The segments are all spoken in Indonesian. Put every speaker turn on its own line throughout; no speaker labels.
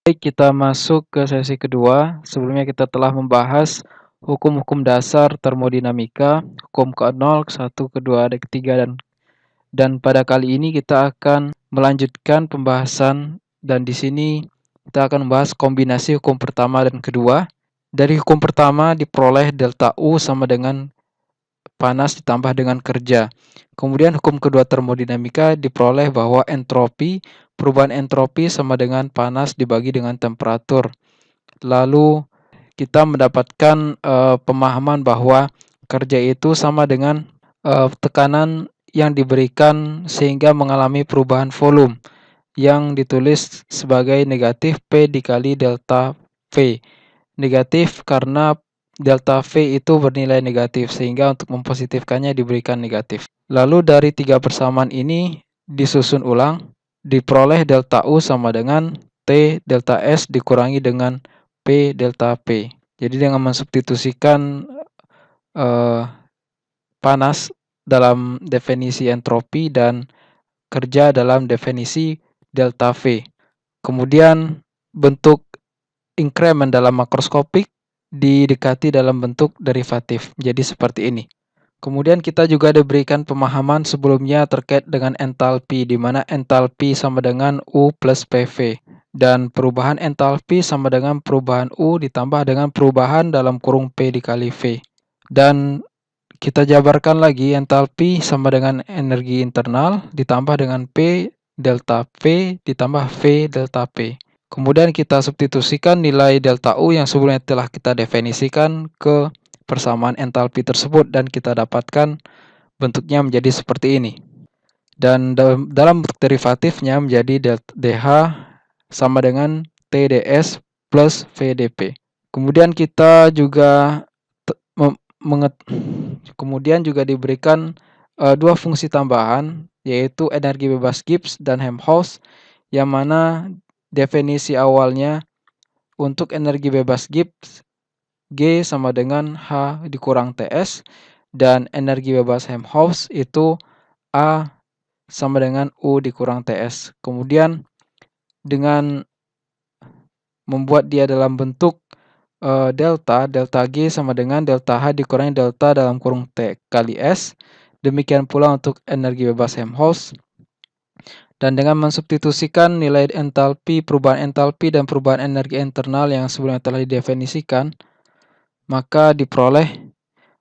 Baik, kita masuk ke sesi kedua. Sebelumnya kita telah membahas hukum-hukum dasar termodinamika, hukum ke-0, ke-1, ke-2, dan ketiga, dan pada kali ini kita akan melanjutkan pembahasan dan di sini kita akan membahas kombinasi hukum pertama dan kedua. Dari hukum pertama diperoleh delta U sama dengan panas ditambah dengan kerja. Kemudian hukum kedua termodinamika diperoleh bahwa perubahan entropi sama dengan panas dibagi dengan temperatur. Lalu kita mendapatkan pemahaman bahwa kerja itu sama dengan tekanan yang diberikan sehingga mengalami perubahan volume yang ditulis sebagai negatif P dikali delta V. Negatif karena delta V itu bernilai negatif sehingga untuk mempositifkannya diberikan negatif. Lalu dari tiga persamaan ini disusun ulang, diperoleh delta U sama dengan T delta S dikurangi dengan P delta P. Jadi dengan mensubstitusikan panas dalam definisi entropi dan kerja dalam definisi delta V. Kemudian bentuk increment dalam makroskopik didekati dalam bentuk derivatif. Jadi seperti ini. Kemudian kita juga diberikan pemahaman sebelumnya terkait dengan entalpi, di mana entalpi sama dengan U plus PV. Dan perubahan entalpi sama dengan perubahan U ditambah dengan perubahan dalam kurung P dikali V. Dan kita jabarkan lagi entalpi sama dengan energi internal ditambah dengan P delta V ditambah V delta P. Kemudian kita substitusikan nilai delta U yang sebelumnya telah kita definisikan ke persamaan entalpi tersebut dan kita dapatkan bentuknya menjadi seperti ini. Dan dalam bentuk derivatifnya menjadi DH sama dengan TDS plus VDP. Kemudian kita juga kemudian juga diberikan dua fungsi tambahan, yaitu energi bebas Gibbs dan Helmholtz, yang mana definisi awalnya untuk energi bebas Gibbs G sama dengan H dikurang TS, dan energi bebas Helmholtz itu A sama dengan U dikurang TS. Kemudian dengan membuat dia dalam bentuk delta G sama dengan delta H dikurangi delta dalam kurung T kali S. Demikian pula untuk energi bebas Helmholtz. Dan dengan mensubstitusikan nilai entalpi, perubahan entalpi dan perubahan energi internal yang sebelumnya telah didefinisikan, maka diperoleh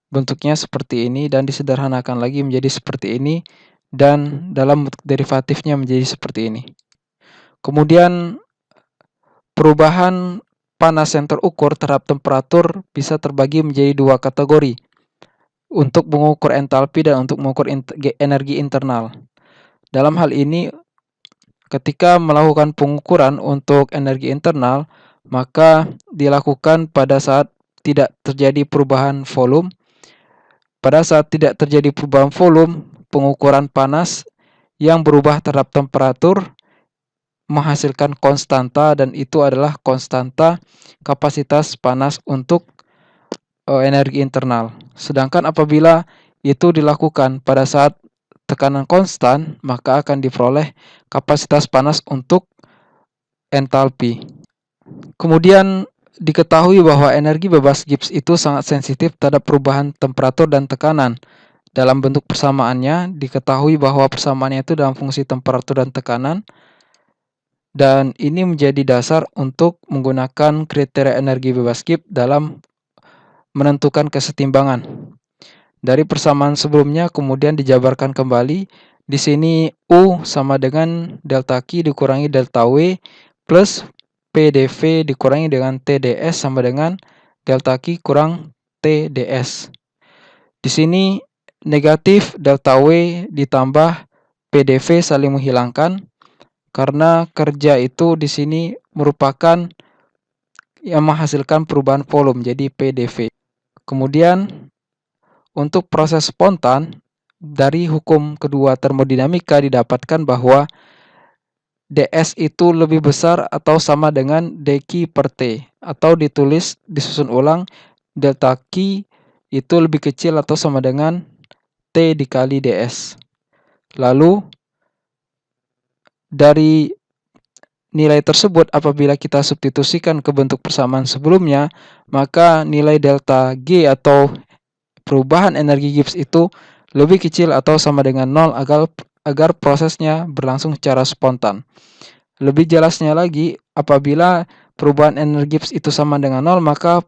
bentuknya seperti ini dan disederhanakan lagi menjadi seperti ini dan dalam bentuk derivatifnya menjadi seperti ini. Kemudian perubahan panas yang terukur terhadap temperatur bisa terbagi menjadi dua kategori, untuk mengukur entalpi dan untuk mengukur energi internal. Dalam hal ini, ketika melakukan pengukuran untuk energi internal, maka dilakukan pada saat tidak terjadi perubahan volume. Pada saat tidak terjadi perubahan volume, pengukuran panas yang berubah terhadap temperatur menghasilkan konstanta, dan itu adalah konstanta kapasitas panas untuk energi internal. Sedangkan apabila itu dilakukan pada saat tekanan konstan, maka akan diperoleh kapasitas panas untuk entalpi. Kemudian diketahui bahwa energi bebas Gibbs itu sangat sensitif terhadap perubahan temperatur dan tekanan. Dalam bentuk persamaannya diketahui bahwa persamaannya itu dalam fungsi temperatur dan tekanan. Dan ini menjadi dasar untuk menggunakan kriteria energi bebas Gibbs dalam menentukan kesetimbangan. Dari persamaan sebelumnya kemudian dijabarkan kembali. Di sini U sama dengan delta Q dikurangi delta W plus PDV dikurangi dengan TDS sama dengan delta Q kurang TDS. Di sini negatif delta W ditambah PDV saling menghilangkan, karena kerja itu di sini merupakan yang menghasilkan perubahan volume, jadi PDV. Kemudian untuk proses spontan, dari hukum kedua termodinamika didapatkan bahwa ds itu lebih besar atau sama dengan dq per t, atau disusun ulang delta q itu lebih kecil atau sama dengan t dikali ds. Lalu dari nilai tersebut apabila kita substitusikan ke bentuk persamaan sebelumnya, maka nilai delta G atau perubahan energi Gibbs itu lebih kecil atau sama dengan 0 agar prosesnya berlangsung secara spontan. Lebih jelasnya lagi, apabila perubahan energi Gibbs itu sama dengan 0, maka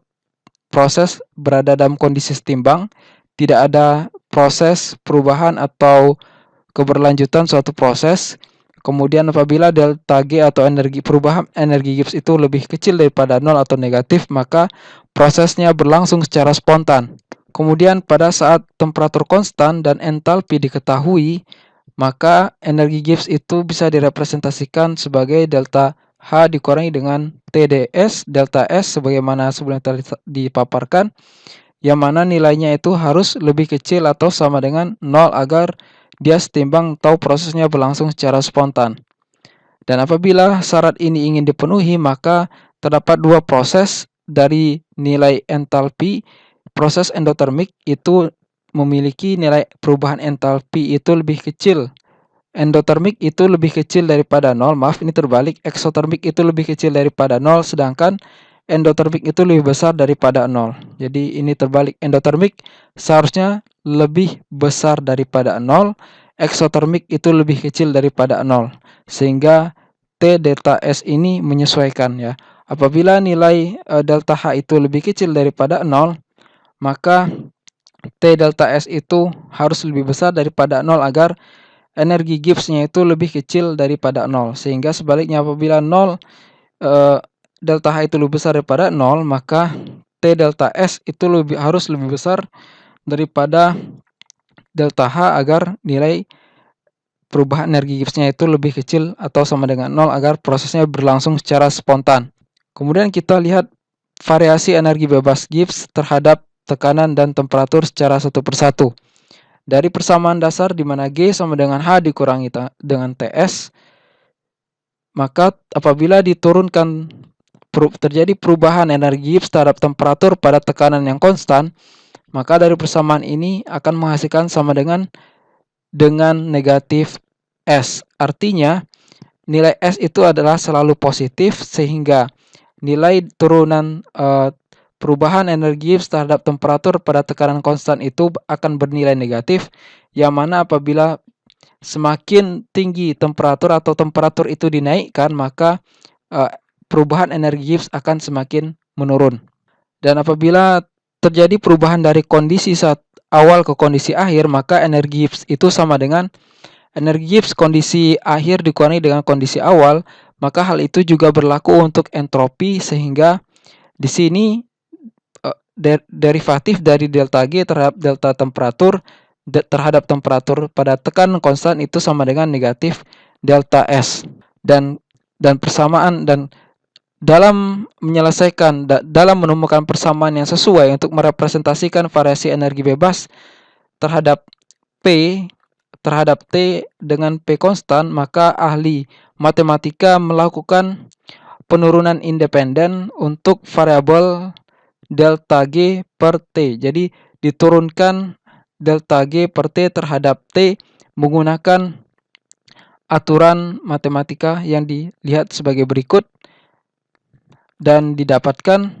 proses berada dalam kondisi setimbang, tidak ada proses perubahan atau keberlanjutan suatu proses. Kemudian apabila delta G atau perubahan energi Gibbs itu lebih kecil daripada 0 atau negatif, maka prosesnya berlangsung secara spontan. Kemudian pada saat temperatur konstan dan entalpi diketahui, maka energi Gibbs itu bisa direpresentasikan sebagai delta H dikurangi dengan TdS, delta S sebagaimana sebelumnya tadi dipaparkan, yang mana nilainya itu harus lebih kecil atau sama dengan 0 agar dia setimbang atau prosesnya berlangsung secara spontan. Dan apabila syarat ini ingin dipenuhi, maka terdapat dua proses dari nilai entalpi. Proses endotermik itu memiliki nilai perubahan entalpi itu lebih kecil. Endotermik itu lebih kecil daripada 0, maaf ini terbalik, eksotermik itu lebih kecil daripada 0, sedangkan endotermik itu lebih besar daripada 0. Jadi ini terbalik, endotermik seharusnya lebih besar daripada 0, eksotermik itu lebih kecil daripada 0, sehingga T delta S ini menyesuaikan ya. Apabila nilai delta H itu lebih kecil daripada 0, maka T delta S itu harus lebih besar daripada 0 agar energi Gibbs-nya itu lebih kecil daripada 0. Sehingga sebaliknya apabila 0 delta H itu lebih besar daripada 0, maka T delta S itu harus lebih besar daripada delta H agar nilai perubahan energi Gibbs-nya itu lebih kecil atau sama dengan 0 agar prosesnya berlangsung secara spontan. Kemudian kita lihat variasi energi bebas Gibbs terhadap tekanan dan temperatur secara satu persatu. Dari persamaan dasar di mana G sama dengan H dikurangi dengan TS, maka apabila diturunkan terjadi perubahan energi Gibbs terhadap temperatur pada tekanan yang konstan, maka dari persamaan ini akan menghasilkan sama dengan negatif S. Artinya nilai S itu adalah selalu positif, sehingga nilai turunan perubahan energi Gibbs terhadap temperatur pada tekanan konstan itu akan bernilai negatif, yang mana apabila semakin tinggi temperatur atau temperatur itu dinaikkan, maka perubahan energi Gibbs akan semakin menurun. Dan apabila terjadi perubahan dari kondisi saat awal ke kondisi akhir, maka energi Gibbs itu sama dengan energi Gibbs kondisi akhir dikurangi dengan kondisi awal, maka hal itu juga berlaku untuk entropi, sehingga di sini derivatif dari delta G terhadap delta temperatur terhadap temperatur pada tekanan konstan itu sama dengan negatif delta S. Dan persamaan dan dalam menemukan persamaan yang sesuai untuk merepresentasikan variasi energi bebas terhadap T dengan P konstan, maka ahli matematika melakukan penurunan independen untuk variabel delta G per T. Jadi diturunkan delta G per T terhadap T menggunakan aturan matematika yang dilihat sebagai berikut, dan didapatkan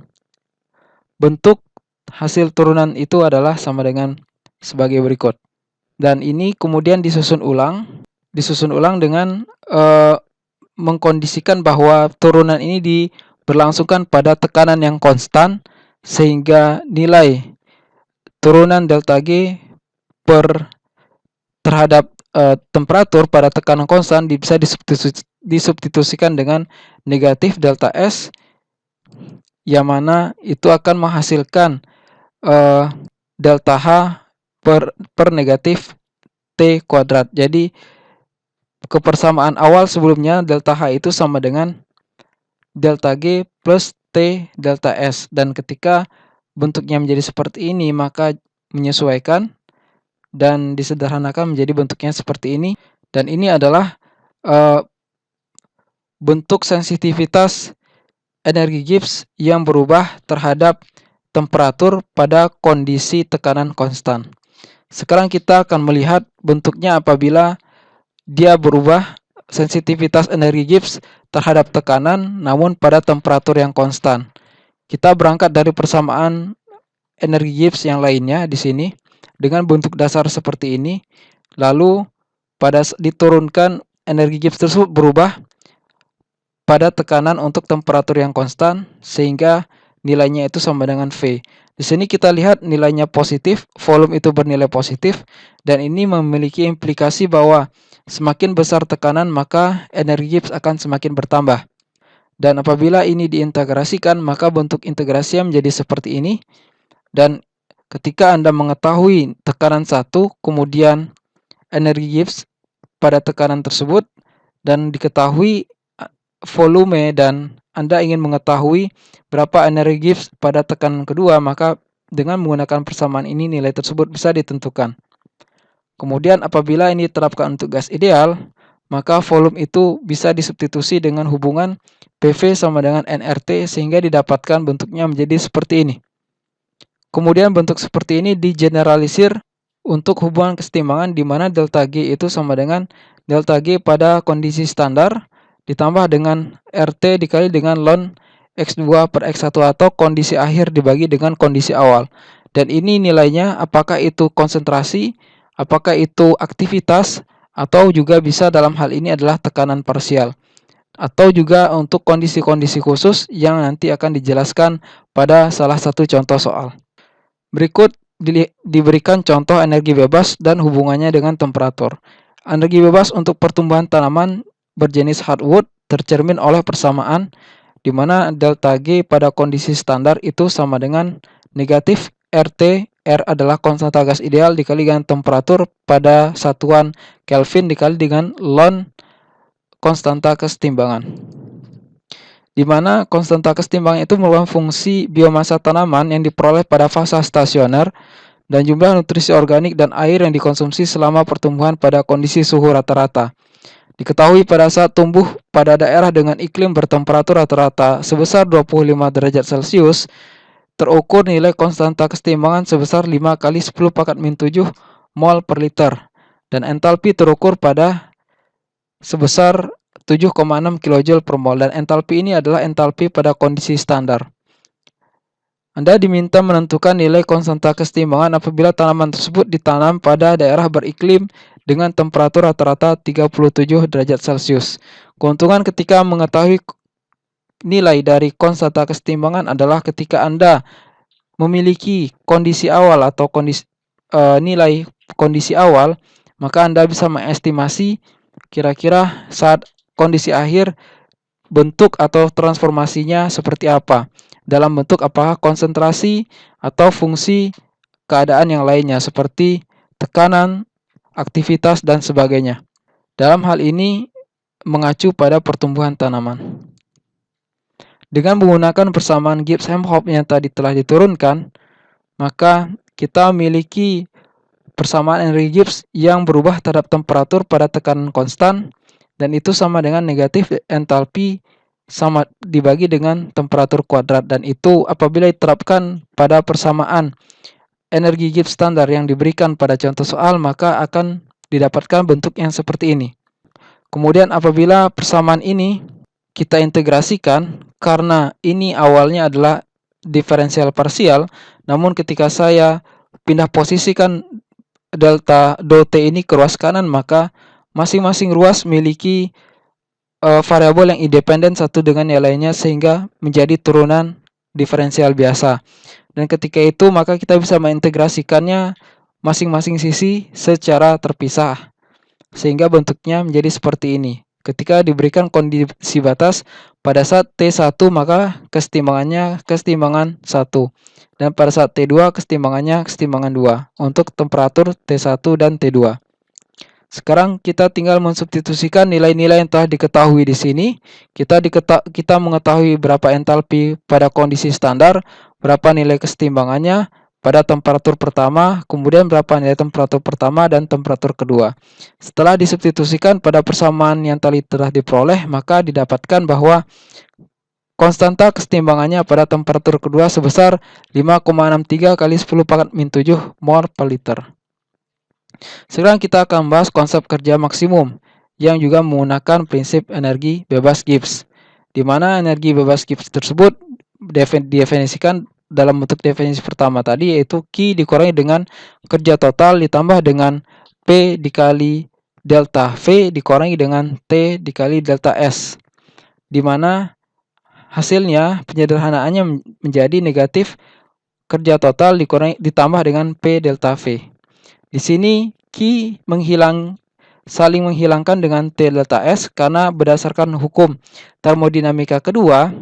bentuk hasil turunan itu adalah sama dengan sebagai berikut. Dan ini kemudian disusun ulang dengan mengkondisikan bahwa turunan ini diberlangsungkan pada tekanan yang konstan, sehingga nilai turunan delta G terhadap temperatur pada tekanan konstan bisa disubstitusikan dengan negatif delta S, yang mana itu akan menghasilkan delta H per negatif T kuadrat. Jadi kepersamaan awal sebelumnya delta H itu sama dengan delta G plus T delta S, dan ketika bentuknya menjadi seperti ini maka menyesuaikan dan disederhanakan menjadi bentuknya seperti ini. Dan ini adalah bentuk sensitivitas energi Gibbs yang berubah terhadap temperatur pada kondisi tekanan konstan. Sekarang kita akan melihat bentuknya apabila dia berubah sensitivitas energi Gibbs terhadap tekanan namun pada temperatur yang konstan. Kita berangkat dari persamaan energi Gibbs yang lainnya di sini dengan bentuk dasar seperti ini. Lalu pada diturunkan energi Gibbs tersebut berubah pada tekanan untuk temperatur yang konstan sehingga nilainya itu sama dengan V. Di sini kita lihat nilainya positif, volume itu bernilai positif, dan ini memiliki implikasi bahwa semakin besar tekanan maka energi Gibbs akan semakin bertambah. Dan apabila ini diintegrasikan maka bentuk integrasinya menjadi seperti ini. Dan ketika Anda mengetahui tekanan 1 kemudian energi Gibbs pada tekanan tersebut dan diketahui volume dan Anda ingin mengetahui berapa energi Gibbs pada tekanan kedua, maka dengan menggunakan persamaan ini nilai tersebut bisa ditentukan. Kemudian apabila ini diterapkan untuk gas ideal, maka volume itu bisa disubstitusi dengan hubungan PV sama dengan nRT sehingga didapatkan bentuknya menjadi seperti ini. Kemudian bentuk seperti ini digeneralisir untuk hubungan kesetimbangan di mana delta G itu sama dengan delta G pada kondisi standar ditambah dengan RT dikali dengan ln X2 per X1 atau kondisi akhir dibagi dengan kondisi awal. Dan ini nilainya apakah itu konsentrasi, apakah itu aktivitas, atau juga bisa dalam hal ini adalah tekanan parsial. Atau juga untuk kondisi-kondisi khusus yang nanti akan dijelaskan pada salah satu contoh soal. Berikut diberikan contoh energi bebas dan hubungannya dengan temperatur. Energi bebas untuk pertumbuhan tanaman berjenis hardwood tercermin oleh persamaan di mana delta G pada kondisi standar itu sama dengan negatif RT. R adalah konstanta gas ideal dikali dengan temperatur pada satuan Kelvin dikali dengan ln konstanta kesetimbangan. Di mana konstanta kesetimbangan itu merupakan fungsi biomasa tanaman yang diperoleh pada fase stasioner dan jumlah nutrisi organik dan air yang dikonsumsi selama pertumbuhan pada kondisi suhu rata-rata. Diketahui pada saat tumbuh pada daerah dengan iklim bertemperatur rata-rata sebesar 25 derajat Celcius, terukur nilai konstanta kesetimbangan sebesar 5 kali 10 pangkat min 7 mol per liter. Dan entalpi terukur pada sebesar 7,6 kJ per mol. Dan entalpi ini adalah entalpi pada kondisi standar. Anda diminta menentukan nilai konstanta kesetimbangan apabila tanaman tersebut ditanam pada daerah beriklim dengan temperatur rata-rata 37 derajat Celcius. Keuntungan ketika mengetahui nilai dari konstanta kesetimbangan adalah ketika Anda memiliki kondisi awal atau nilai kondisi awal, maka Anda bisa mengestimasi kira-kira saat kondisi akhir bentuk atau transformasinya seperti apa. Dalam bentuk apakah konsentrasi atau fungsi keadaan yang lainnya seperti tekanan, aktivitas, dan sebagainya. Dalam hal ini mengacu pada pertumbuhan tanaman. Dengan menggunakan persamaan Gibbs-Helmholtz yang tadi telah diturunkan, maka kita memiliki persamaan energi Gibbs yang berubah terhadap temperatur pada tekanan konstan, dan itu sama dengan negatif entalpi sama dibagi dengan temperatur kuadrat, dan itu apabila diterapkan pada persamaan energi Gibbs standar yang diberikan pada contoh soal maka akan didapatkan bentuk yang seperti ini. Kemudian apabila persamaan ini kita integrasikan, karena ini awalnya adalah diferensial parsial, namun ketika saya pindah posisikan delta dot ini ke ruas kanan, maka masing-masing ruas memiliki variabel yang independen satu dengan yang lainnya sehingga menjadi turunan diferensial biasa. Dan ketika itu maka kita bisa mengintegrasikannya masing-masing sisi secara terpisah sehingga bentuknya menjadi seperti ini. Ketika diberikan kondisi batas pada saat T1 maka kesetimbangannya kesetimbangan 1 dan pada saat T2 kesetimbangannya kesetimbangan 2 untuk temperatur T1 dan T2. Sekarang kita tinggal mensubstitusikan nilai-nilai yang telah diketahui di sini. Kita mengetahui berapa entalpi pada kondisi standar, berapa nilai kesetimbangannya pada temperatur pertama, kemudian berapa nilai temperatur pertama dan temperatur kedua. Setelah disubstitusikan pada persamaan yang tadi telah diperoleh, maka didapatkan bahwa konstanta kesetimbangannya pada temperatur kedua sebesar 5,63 kali 10 pangkat min 7 mol per liter. Sekarang kita akan membahas konsep kerja maksimum, yang juga menggunakan prinsip energi bebas Gibbs, di mana energi bebas Gibbs tersebut didefinisikan dalam bentuk definisi pertama tadi, yaitu Q dikurangi dengan kerja total ditambah dengan P dikali delta V dikurangi dengan T dikali delta S, di mana hasilnya penyederhanaannya menjadi negatif kerja total dikurangi ditambah dengan P delta V. Di sini Q saling menghilangkan dengan T delta S karena berdasarkan hukum termodinamika kedua,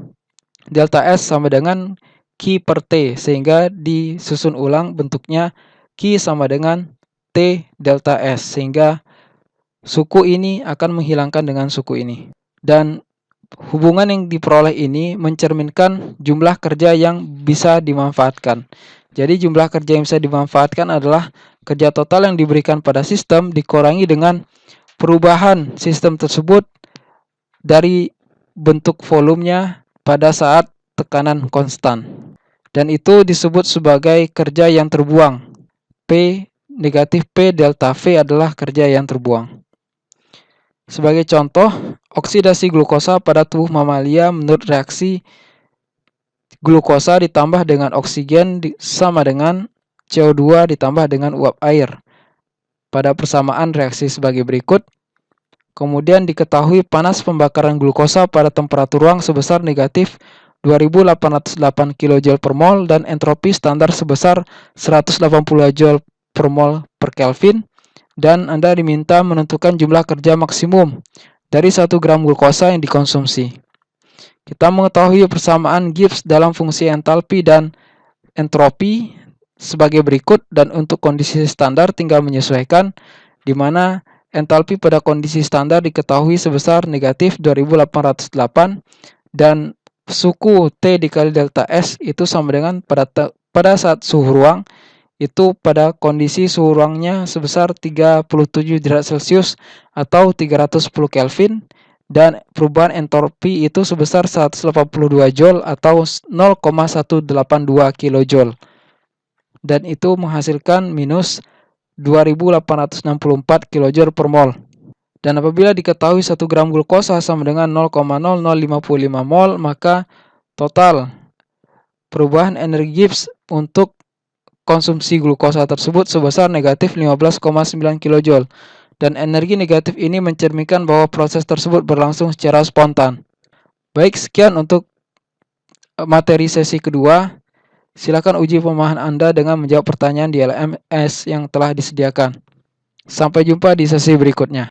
delta S sama dengan Q per T, sehingga disusun ulang bentuknya Q sama dengan T delta S, sehingga suku ini akan menghilangkan dengan suku ini. Dan hubungan yang diperoleh ini mencerminkan jumlah kerja yang bisa dimanfaatkan. Jadi jumlah kerja yang bisa dimanfaatkan adalah kerja total yang diberikan pada sistem dikurangi dengan perubahan sistem tersebut dari bentuk volumenya pada saat tekanan konstan. Dan itu disebut sebagai kerja yang terbuang. P negatif P delta V adalah kerja yang terbuang. Sebagai contoh, oksidasi glukosa pada tubuh mamalia menurut reaksi glukosa ditambah dengan oksigen sama dengan CO2 ditambah dengan uap air. Pada persamaan reaksi sebagai berikut. Kemudian diketahui panas pembakaran glukosa pada temperatur ruang sebesar negatif 2808 kJ per mol dan entropi standar sebesar 180 Joule per mol per Kelvin. Dan Anda diminta menentukan jumlah kerja maksimum dari 1 gram glukosa yang dikonsumsi. Kita mengetahui persamaan Gibbs dalam fungsi entalpi dan entropi sebagai berikut, dan untuk kondisi standar tinggal menyesuaikan, di mana entalpi pada kondisi standar diketahui sebesar negatif 2808 dan suku T dikali delta S itu sama dengan pada saat suhu ruang itu pada kondisi suhu ruangnya sebesar 37 derajat Celcius atau 310 Kelvin, dan perubahan entropi itu sebesar 182 Joule atau 0,182 kilojoule, dan itu menghasilkan minus 2864 kilojoule per mol. Dan apabila diketahui 1 gram glukosa sama dengan 0,0055 mol, maka total perubahan energi Gibbs untuk konsumsi glukosa tersebut sebesar negatif 15,9 kilojoule. Dan energi negatif ini mencerminkan bahwa proses tersebut berlangsung secara spontan. Baik, sekian untuk materi sesi kedua. Silakan uji pemahaman Anda dengan menjawab pertanyaan di LMS yang telah disediakan. Sampai jumpa di sesi berikutnya.